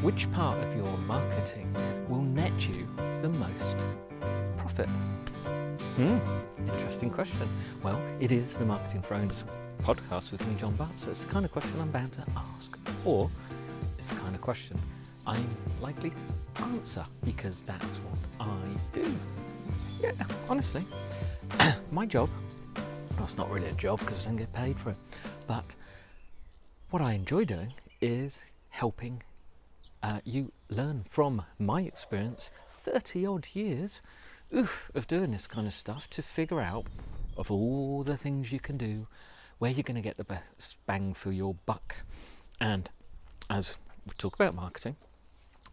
Which part of your marketing will net you the most profit? Interesting question. Well, it is the Marketing for Owners podcast with me, John Butt, so it's the kind of question I'm bound to ask, or it's the kind of question I'm likely to answer, because that's what I do. Yeah, honestly, my job, well, it's not really a job because I don't get paid for it, but what I enjoy doing is helping you learn from my experience, 30 odd years of doing this kind of stuff, to figure out, of all the things you can do, where you're going to get the best bang for your buck. And as we talk about marketing,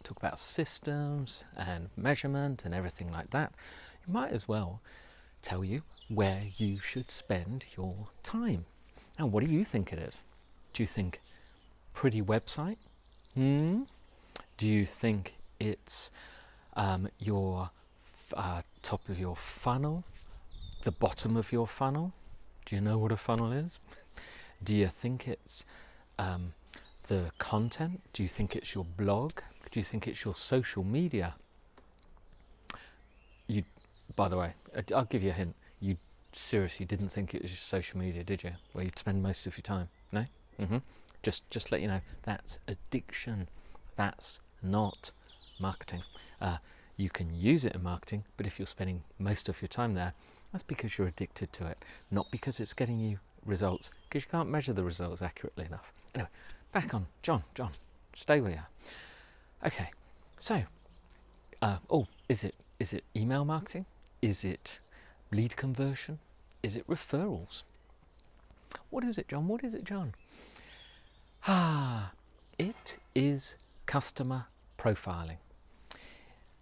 talk about systems and measurement and everything like that, you might as well tell you where you should spend your time. And what do you think it is? Do you think pretty website? Do you think it's your top of your funnel, the bottom of your funnel? Do you know what a funnel is? Do you think it's the content? Do you think it's your blog? Do you think it's your social media? By the way, I'll give you a hint. You seriously didn't think it was your social media, did you? Where you'd spend most of your time? No? Just let you know, that's addiction. That's not marketing. You can use it in marketing, but if you're spending most of your time there, that's because you're addicted to it, not because it's getting you results, because you can't measure the results accurately enough. Anyway, back on John, stay where you are. Okay, so, is it email marketing? Is it lead conversion? Is it referrals? What is it, John? It is customer profiling.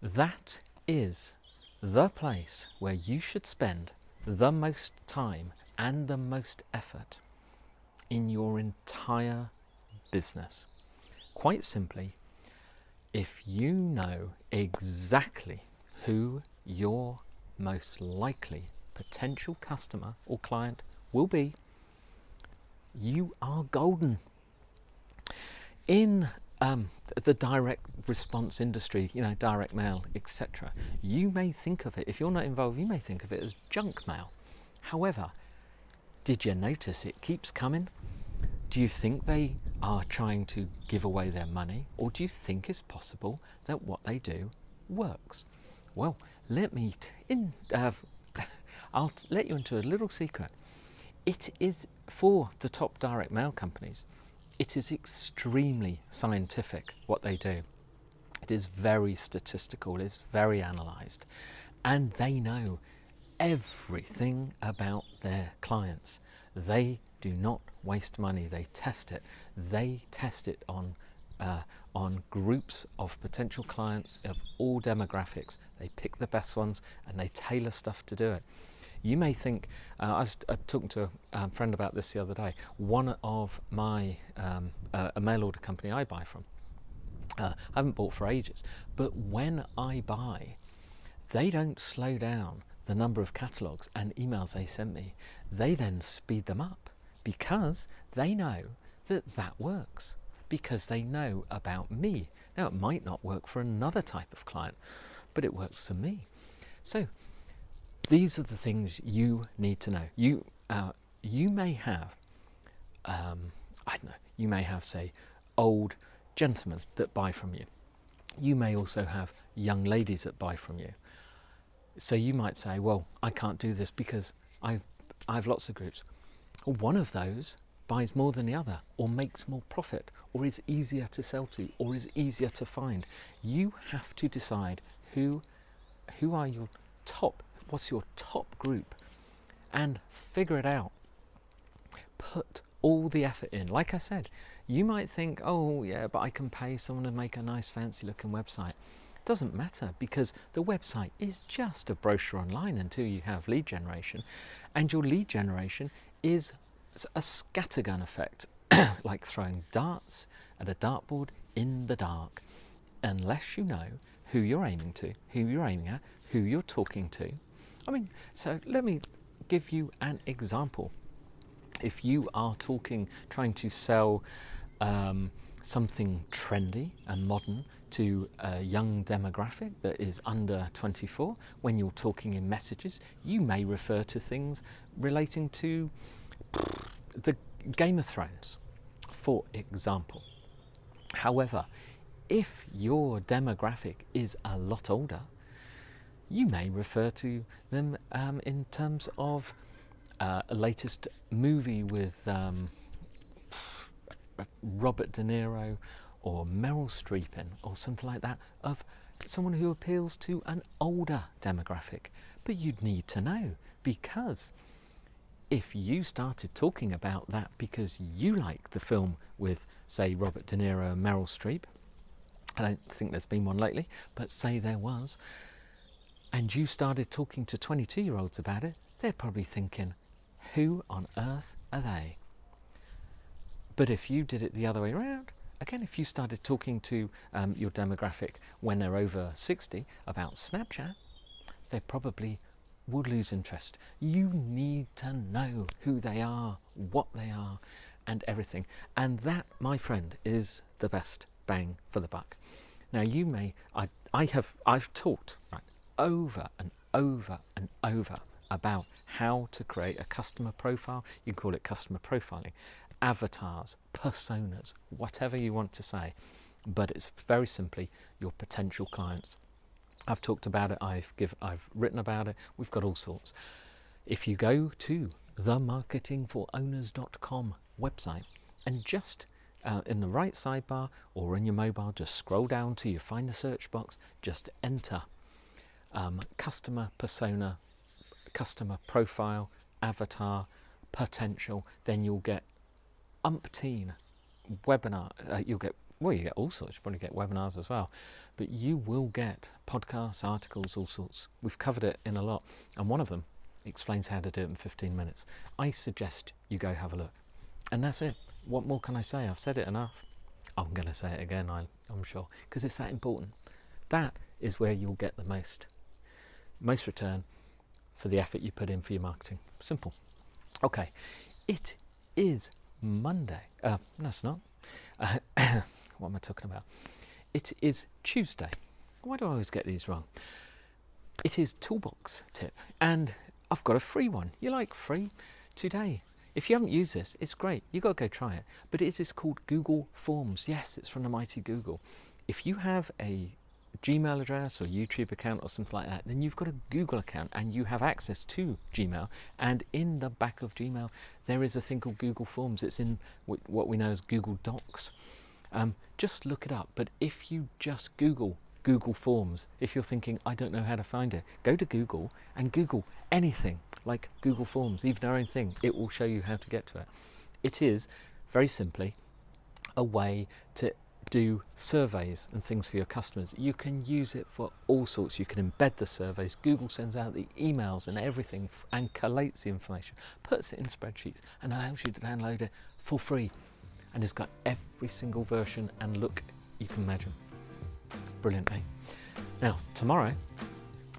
That is the place where you should spend the most time and the most effort in your entire business. Quite simply, if you know exactly who your most likely potential customer or client will be, you are golden. In the direct response industry, direct mail, etc., you may think of it, if you're not involved, you may think of it as junk mail. However, did you notice it keeps coming? Do you think they are trying to give away their money, or do you think it's possible that what they do works? Well, I'll let you into a little secret. It is, for the top direct mail companies, it is extremely scientific what they do. It is very statistical, it's very analysed, and they know everything about their clients. They do not waste money, they test it. They test it on groups of potential clients of all demographics. They pick the best ones and they tailor stuff to do it. You may think, I was talking to a friend about this the other day, one of my, a mail order company I buy from, I haven't bought for ages, but when I buy, they don't slow down the number of catalogues and emails they send me. They then speed them up because they know that works, because they know about me. Now, it might not work for another type of client, but it works for me. So these are the things you need to know. You may have, you may have, say, old gentlemen that buy from you. You may also have young ladies that buy from you. So you might say, well, I can't do this because I have lots of groups. Well, one of those buys more than the other, or makes more profit, or is easier to sell to, or is easier to find. You have to decide who are your top, what's your top group, and figure it out. Put all the effort in. Like I said, you might think, oh yeah, but I can pay someone to make a nice fancy looking website. Doesn't matter, because the website is just a brochure online until you have lead generation, and your lead generation is a scattergun effect, like throwing darts at a dartboard in the dark. Unless you know who you're aiming to, who you're aiming at, who you're talking to. So let me give you an example. If you are trying to sell something trendy and modern to a young demographic that is under 24, when you're talking in messages, you may refer to things relating to the Game of Thrones, for example. However, if your demographic is a lot older, you may refer to them in terms of a latest movie with Robert De Niro or Meryl Streep in, or something like that, of someone who appeals to an older demographic. But you'd need to know, because if you started talking about that because you like the film with, say, Robert De Niro and Meryl Streep, I don't think there's been one lately, but say there was, and you started talking to 22-year-olds about it, they're probably thinking, who on earth are they? But if you did it the other way around, again, if you started talking to your demographic when they're over 60 about Snapchat, they probably would lose interest. You need to know who they are, what they are, and everything. And that, my friend, is the best bang for the buck. Now, you may, I've talked over and over and over about how to create a customer profile. You can call it customer profiling, avatars, personas, whatever you want to say, but it's very simply your potential clients. I've talked about it, I've written about it, we've got all sorts. If you go to themarketingforowners.com website and just in the right sidebar or in your mobile, just scroll down till you find the search box, just enter customer persona, customer profile, avatar, potential, then you'll get umpteen webinar, you get all sorts, you probably get webinars as well, but you will get podcasts, articles, all sorts. We've covered it in a lot, and one of them explains how to do it in 15 minutes. I suggest you go have a look. And that's it. What more can I say? I've said it enough. I'm going to say it again, I'm sure, because it's that important. That is where you'll get the most return for the effort you put in for your marketing. Simple. Okay, it is Monday. No, it's not. What am I talking about? It is Tuesday. Why do I always get these wrong? It is Toolbox tip, and I've got a free one. You like free? Today. If you haven't used this, it's great. You've got to go try it. But it is called Google Forms. Yes, it's from the mighty Google. If you have a Gmail address or YouTube account or something like that, then you've got a Google account and you have access to Gmail, and in the back of Gmail there is a thing called Google Forms. It's in what we know as Google Docs. Just look it up, but if you just Google Forms, if you're thinking, I don't know how to find it, go to Google and Google anything like Google Forms, even our own thing. It will show you how to get to it. It is very simply a way to do surveys and things for your customers. You can use it for all sorts. You can embed the surveys. Google sends out the emails and everything and collates the information, puts it in spreadsheets, and allows you to download it for free. And it's got every single version and look you can imagine. Brilliant, eh? Now, tomorrow,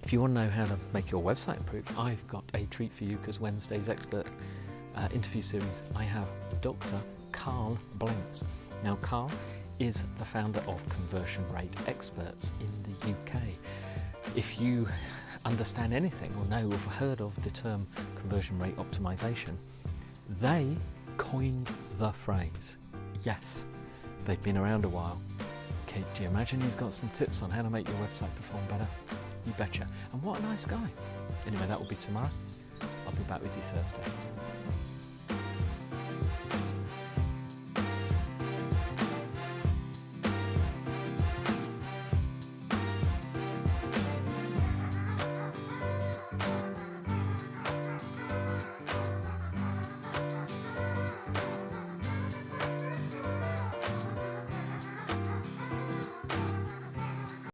if you want to know how to make your website improve, I've got a treat for you, because Wednesday's expert interview series, I have Dr. Carl Blanks. Now, Carl is the founder of Conversion Rate Experts in the UK. If you understand anything or know or have heard of the term conversion rate optimization, they coined the phrase. Yes, they've been around a while. Okay, do you imagine he's got some tips on how to make your website perform better? You betcha. And what a nice guy. Anyway, that will be tomorrow. I'll be back with you Thursday.